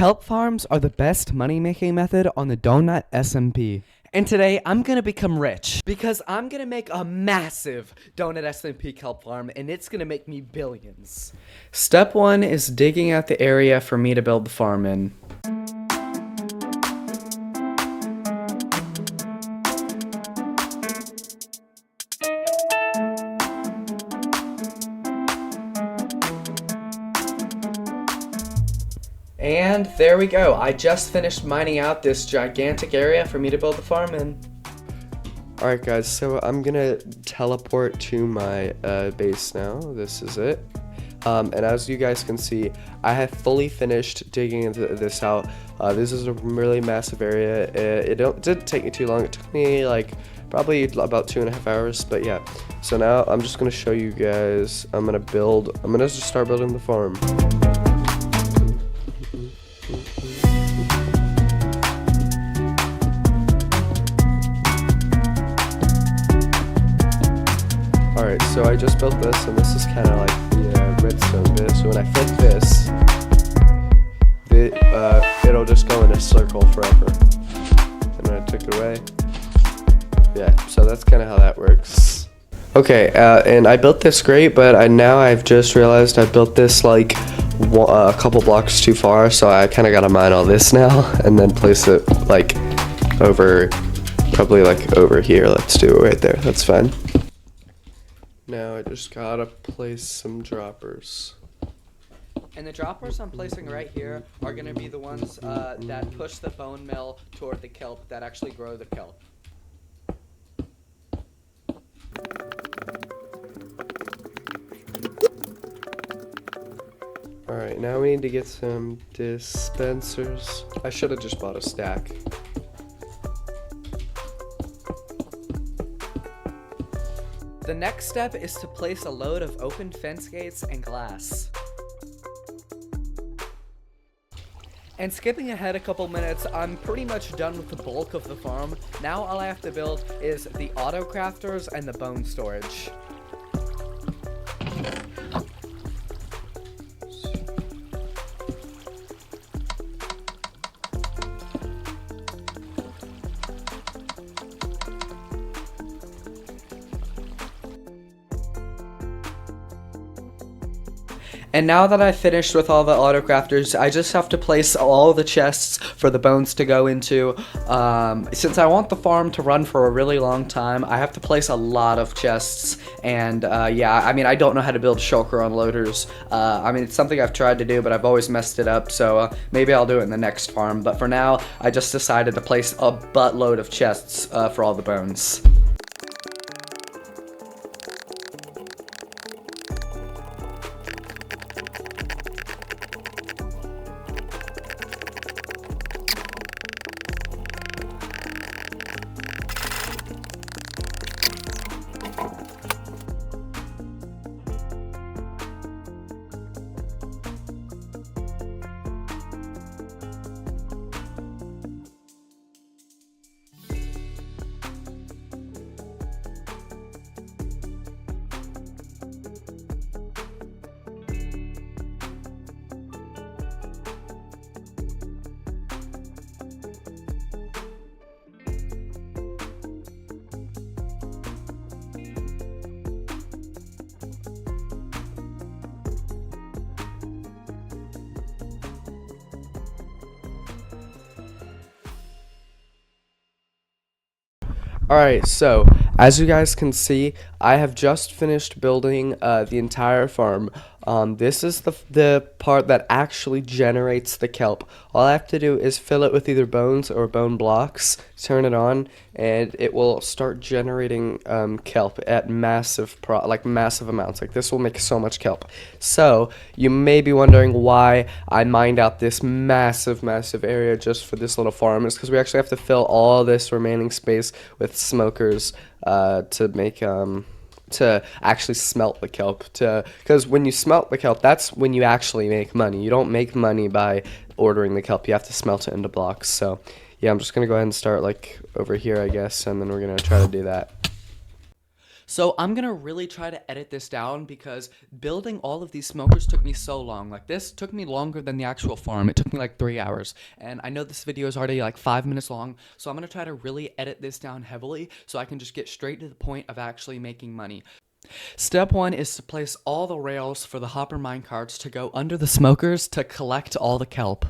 Kelp farms are the best money-making method on the Donut SMP. And today, I'm gonna become rich because I'm gonna make a massive Donut SMP kelp farm and it's gonna make me billions. Step 1 is digging out the area for me to build the farm in. And there we go. I just finished mining out this gigantic area for me to build the farm in. Alright guys, so I'm gonna teleport to my base now. This is it. And as you guys can see, I have fully finished digging this out. This is a really massive area. It didn't take me too long. It took me like probably about 2.5 hours, but yeah. So now I'm just gonna show you guys. I'm gonna just start building the farm. Alright, so I just built this, and this is kind of like the redstone bit. So when I flip this, it'll just go in a circle forever. And when I took it away, yeah, so that's kind of how that works. Okay, and I built this great, but now I've just realized I built this like a couple blocks too far, so I kind of gotta mine all this now, and then place it like probably like over here. Let's do it right there, that's fine. Now I just gotta place some droppers. And the droppers I'm placing right here are going to be the ones that push the bone meal toward the kelp, that actually grow the kelp. Alright, now we need to get some dispensers. I should have just bought a stack. The next step is to place a load of open fence gates and glass. And skipping ahead a couple minutes, I'm pretty much done with the bulk of the farm. Now all I have to build is the auto crafters and the bone storage. And now that I've finished with all the auto crafters, I just have to place all the chests for the bones to go into. Since I want the farm to run for a really long time, I have to place a lot of chests. And yeah, I mean, I don't know how to build shulker unloaders. I mean, it's something I've tried to do, but I've always messed it up. So maybe I'll do it in the next farm. But for now, I just decided to place a buttload of chests for all the bones. Alright, so as you guys can see, I have just finished building the entire farm. This is the part that actually generates the kelp. All I have to do is fill it with either bones or bone blocks, turn it on, and it will start generating kelp at massive amounts. Like, this will make so much kelp. So you may be wondering why I mined out this massive area just for this little farm. It's because we actually have to fill all this remaining space with smokers to actually smelt the kelp, because when you smelt the kelp, that's when you actually make money. You don't make money by ordering the kelp. You have to smelt it into blocks. So yeah, I'm just gonna go ahead and start like over here, I guess, and then we're gonna try to do that. So I'm gonna really try to edit this down because building all of these smokers took me so long. Like this took me longer than the actual farm. It took me like 3 hours. And I know this video is already like 5 minutes long, so I'm gonna try to really edit this down heavily so I can just get straight to the point of actually making money. Step one is to place all the rails for the hopper minecarts to go under the smokers to collect all the kelp.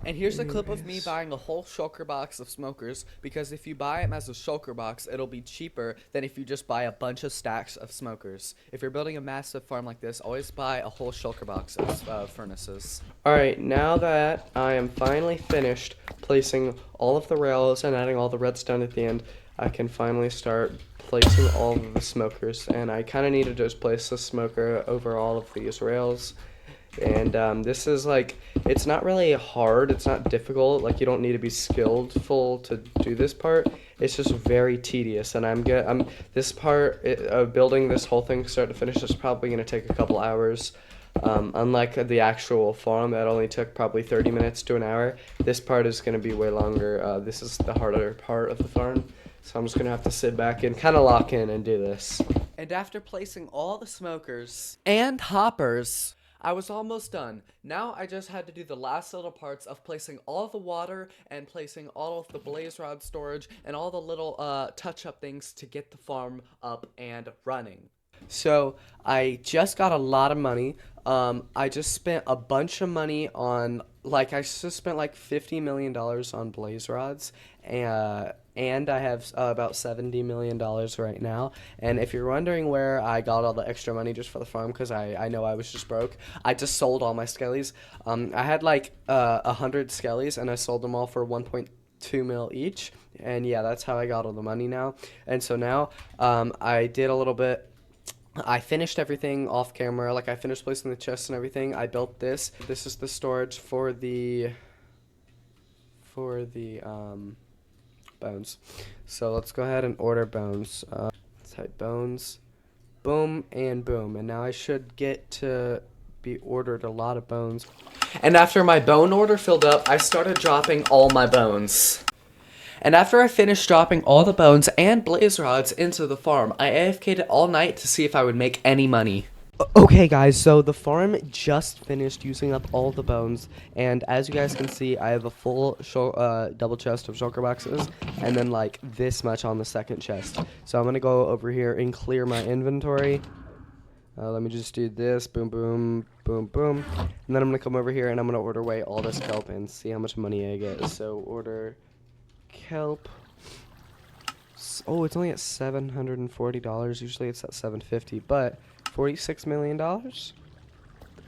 And here's a clip of me buying a whole shulker box of smokers, because if you buy them as a shulker box, it'll be cheaper than if you just buy a bunch of stacks of smokers. If you're building a massive farm like this, always buy a whole shulker box of furnaces. Alright, now that I am finally finished placing all of the rails and adding all the redstone at the end, I can finally start placing all of the smokers. And I kind of need to just place the smoker over all of these rails. And this is like, it's not really hard, it's not difficult, like you don't need to be skillful to do this part. It's just very tedious, and this part of building this whole thing start to finish is probably going to take a couple hours. Unlike the actual farm that only took probably 30 minutes to an hour, this part is going to be way longer. This is the harder part of the farm, so I'm just going to have to sit back and kind of lock in and do this. And after placing all the smokers and hoppers, I was almost done. Now I just had to do the last little parts of placing all the water and placing all of the blaze rod storage and all the little touch-up things to get the farm up and running. So I just got a lot of money. I just spent a bunch of money on, like, I just spent like $50 million on blaze rods, and I have about $70 million right now. And if you're wondering where I got all the extra money just for the farm, because I know I was just broke, I just sold all my skellies. I had like 100 skellies, and I sold them all for 1.2 mil each. And yeah, that's how I got all the money now. And so now I did a little bit. I finished everything off camera. Like, I finished placing the chests and everything. I built this. This is the storage for the bones. So let's go ahead and order bones. Type bones, boom and boom, and now I should get to be ordered a lot of bones. And after my bone order filled up, I started dropping all my bones. And after I finished dropping all the bones and blaze rods into the farm, I AFK'd it all night to see if I would make any money. Okay guys, so the farm just finished using up all the bones, and as you guys can see, I have a full double chest of shulker boxes, and then like this much on the second chest. So I'm gonna go over here and clear my inventory. Let me just do this, boom, boom, boom, boom, and then I'm gonna come over here and I'm gonna order away all this kelp and see how much money I get. So order kelp. Oh, it's only at $740. Usually it's at $750, but $46 million.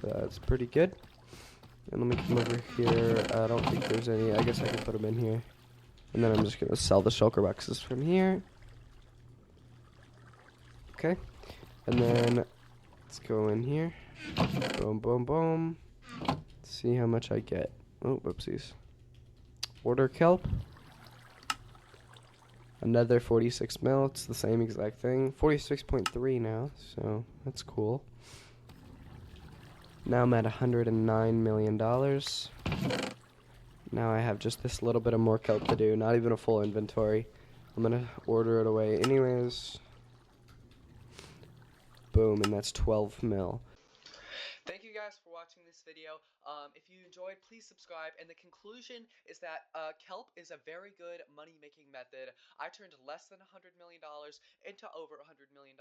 That's pretty good. And let me come over here. I don't think there's any. I guess I can put them in here. And then I'm just gonna sell the shulker boxes from here. Okay. And then let's go in here. Boom, boom, boom. See how much I get. Oh, whoopsies. Order kelp. Another 46 mil. It's the same exact thing. 46.3 now, so that's cool. Now I'm at $109 million. Now I have just this little bit of more kelp to do. Not even a full inventory. I'm gonna order it away anyways. Boom, and that's 12 mil. Thank you guys for watching this video. If you enjoyed, please subscribe. And the conclusion is that kelp is a very good money-making method. I turned less than $100 million into over $100 million.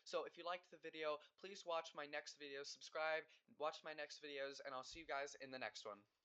So if you liked the video, please watch my next video, subscribe, watch my next videos, and I'll see you guys in the next one.